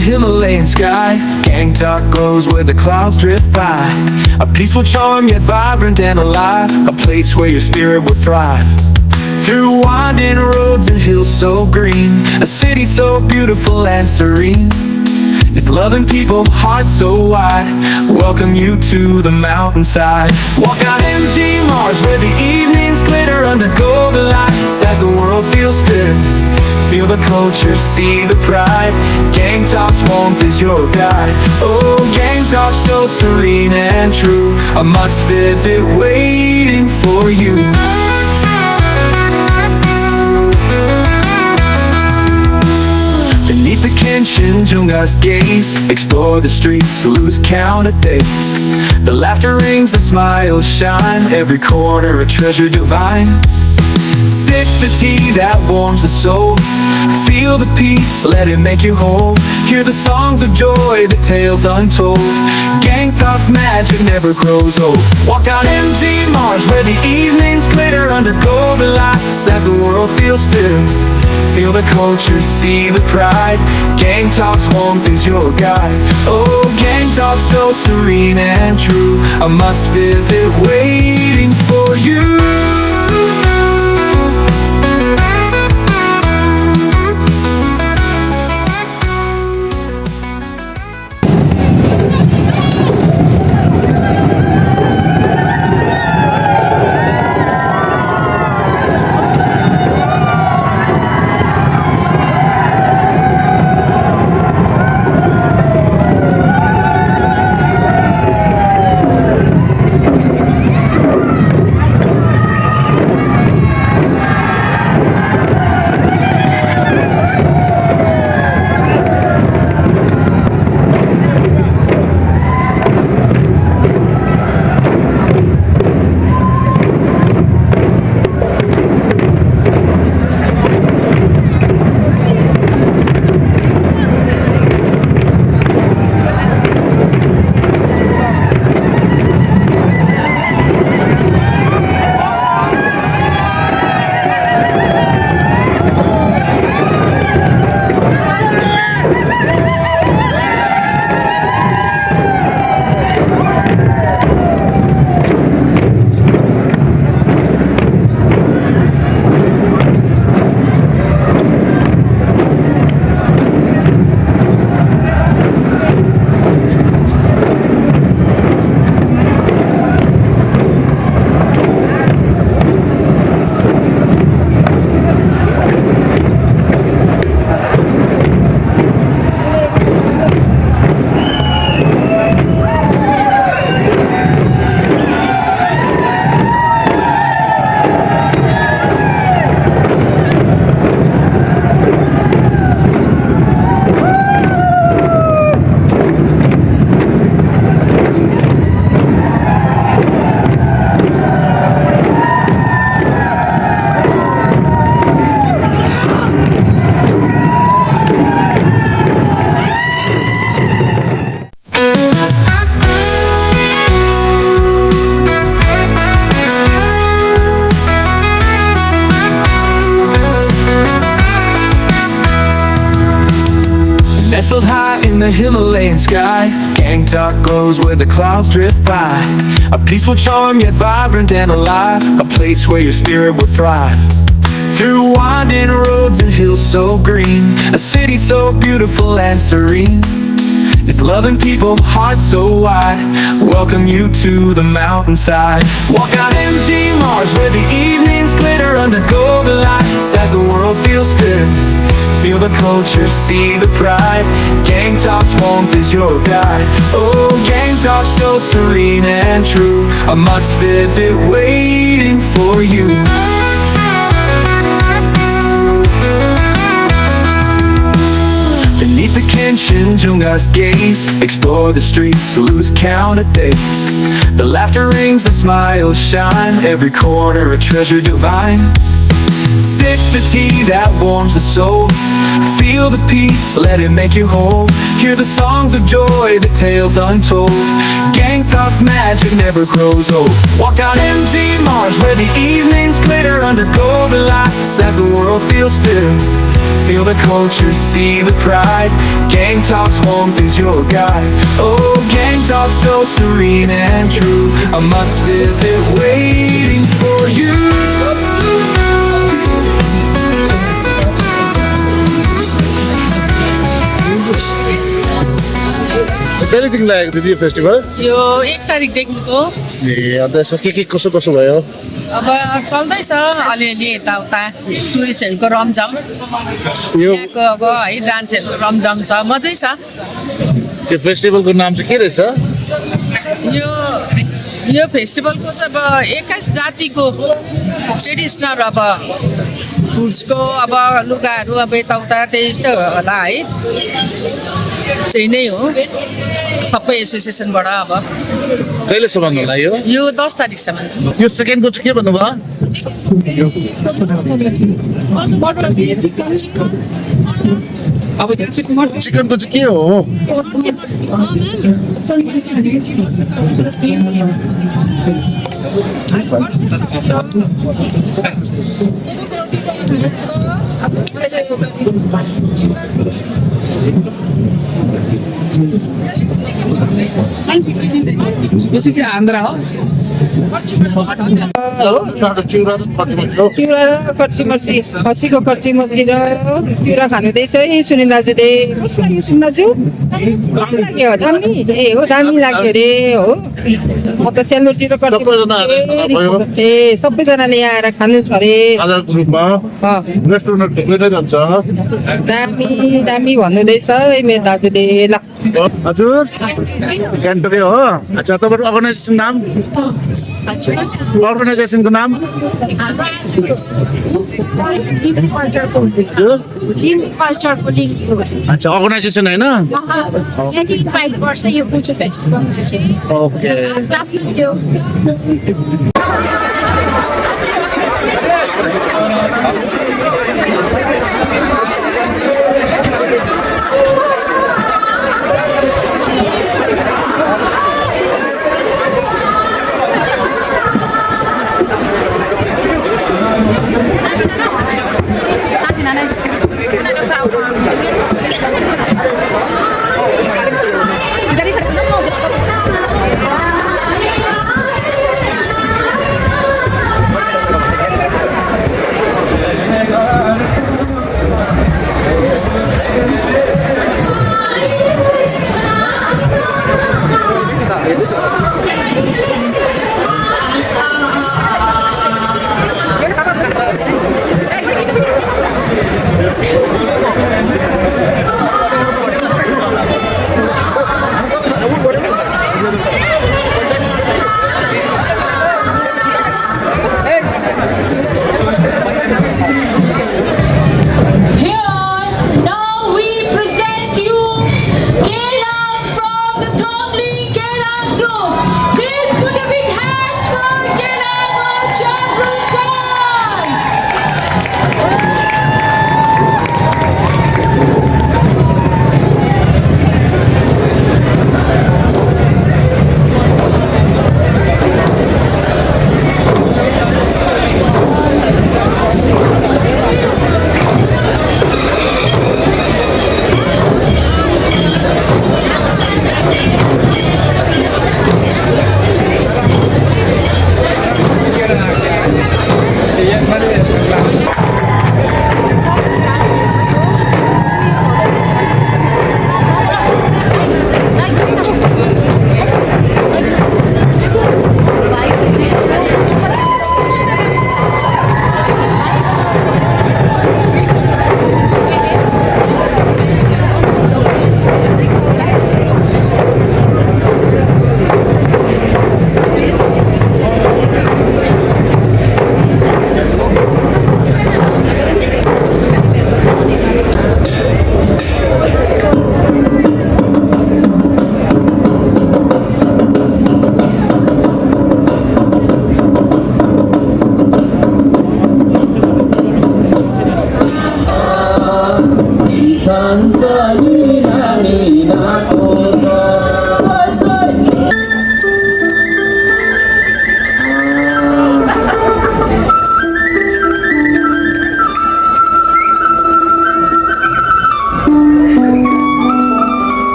Himalayan sky. Gangtok glows where the clouds drift by. A peaceful charm yet vibrant and alive, a place where your spirit will thrive. Through winding roads and hills so green, a city so beautiful and serene. Its loving people, hearts so wide, welcome you to the mountainside. Walk down M G Marg where the evenings glitter under golden lights as the world feels fit. Feel the culture, see the pride. Gangtok's warmth is your guide. Oh, Gangtok so serene and true, a must visit waiting for you. Beneath the Junga's gaze, explore the streets, lose count of days. The laughter rings, the smiles shine, every corner a treasure divine. Sip the tea that warms the soul, feel the peace, let it make you whole. Hear the songs of joy, the tales untold. Gangtok's magic never grows old. Walk down M G Marg where the evenings glitter under golden lights as the world feels filled. Feel the culture, see the pride. Gangtok's warmth is your guide. Oh, Gangtok so serene and true, a must visit waiting for you. Nestled high in the Himalayan sky, Gangtok glows where the clouds drift by. A peaceful charm yet vibrant and alive, a place where your spirit will thrive. Through winding roads and hills so green, a city so beautiful and serene. Its loving people, hearts so wide, welcome you to the mountainside. Walk down M G Marg where the evenings glitter under golden lights as the world feels fit. Feel the culture, see the pride. Gangtok's warmth is your guide. Oh, Gangtok so serene and true, a must visit waiting for you. Beneath the Junga's gaze, explore the streets, lose count of days. The laughter rings, the smiles shine, every corner a treasure divine. Sip the tea that warms the soul, feel the peace, let it make you whole. Hear the songs of joy, the tales untold. Gangtok's magic never grows old. Walk down M G Marg where the evenings glitter under golden lights as the world feels filled. Feel the culture, see the pride. Gangtok's warmth is your guide. Oh, Gangtok so serene and true. A must visit waiting for you. कहिलेदेखि लागेको थियो यो festival यो 1 तारिकदेखिको ए अन्त यसमा के कसो भयो अब चल्दैछ अलिअलि यताउता टुरिस्टहरूको रमझम यो यहाँको अब है डान्सहरूको रमझम छ मजै छ यो फेस्टिभलको नाम चाहिँ के रहेछ यो फेस्टिभलको चाहिँ अब 21 जातिको ट्रेडिसनल अब फुड्सको अब लुगाहरू अब यताउता त्यही त होला है त्यही नै हो सबै एसोसिएसनबाट अब कहिलेसम्म होला यो 10 तारिकसम्म छ यो सेकेन्डको चाहिँ के भन्नुभयो अब चिकनको चाहिँ के हो आंध्रा हो चिउरा र कर्ची मर्ची खसीको कर्ची मर्ची र चिउरा खानुहुँदैछ है सुनिल दाजुले कस्तो लाग्यो सुनिल दाजु कस्तो लाग्यो दामी ए हो दामी लाग्यो अरे हो म त सेलरोटी र कर्ची ए सबैजनाले यहाँ आएर खानु छ अरे दामी दामी भन्नुहुँदैछ है मेरो दाजुले ल हजुर गान्तोकै हो अच्छा तपाईहरुको अर्गनाइजेसन नाम अर्गनाइजेसनको नाम अच्छा अर्गनाइजेसन हैन okay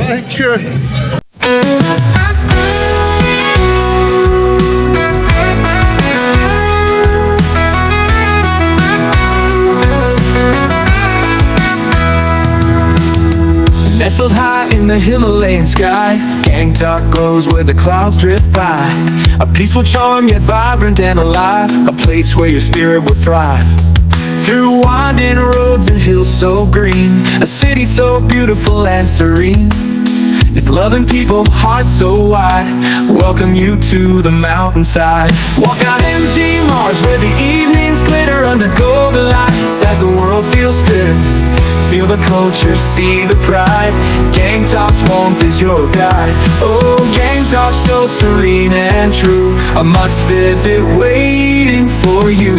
Thank you. Nestled high in the Himalayan sky, Gangtok glows where the clouds drift by. A peaceful charm yet vibrant and alive, a place where your spirit will thrive. Through winding roads and hills so green, a city so beautiful and serene. Its loving people, hearts so wide, welcome you to the mountainside. Walk down M G Marg where the evenings glitter under golden lights as the world feels fit. Feel the culture, see the pride. Gangtok's warmth is your guide. Oh, Gangtok so serene and true, a must visit waiting for you.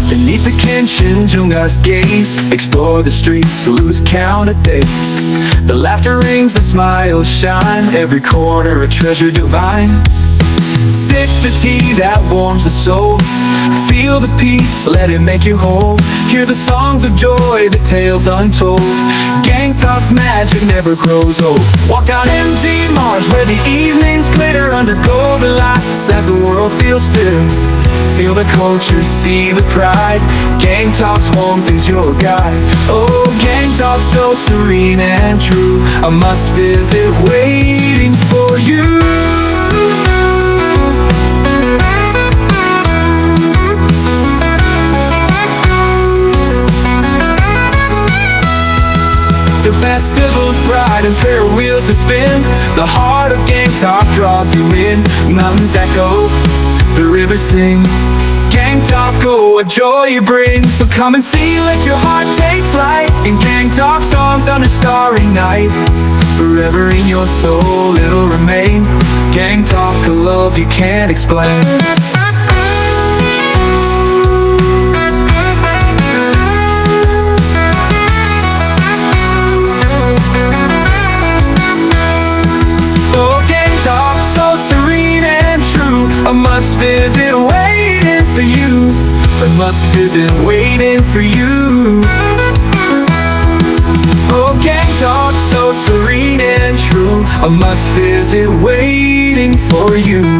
Beneath the Kanchenjunga's gaze, explore the streets, lose count of days. The laughter rings, the smiles shine, every corner a treasure divine. Sip the tea that warms the soul, feel the peace, let it make you whole. Hear the songs of joy, the tales untold. Gangtok's magic never grows old. Walk down M G Marg where the evenings glitter under golden lights as the world feels filled. Feel the culture, see the pride. Gangtok's warmth is your guide. Oh, Gangtok so serene and true, a must visit waiting for you. The festival's bright and prayer wheels that spin. The heart of Gangtok draws you in. Mountains echo, the rivers sing. Gangtok, oh, what joy you bring. So come and see, let your heart take flight in Gangtok's arms on a starry night. Forever in your soul it'll remain. Gangtok, a love you can't explain. A must visit waiting for you. A must visit waiting for you. Oh, Gangtok so serene and true, a must visit waiting for you.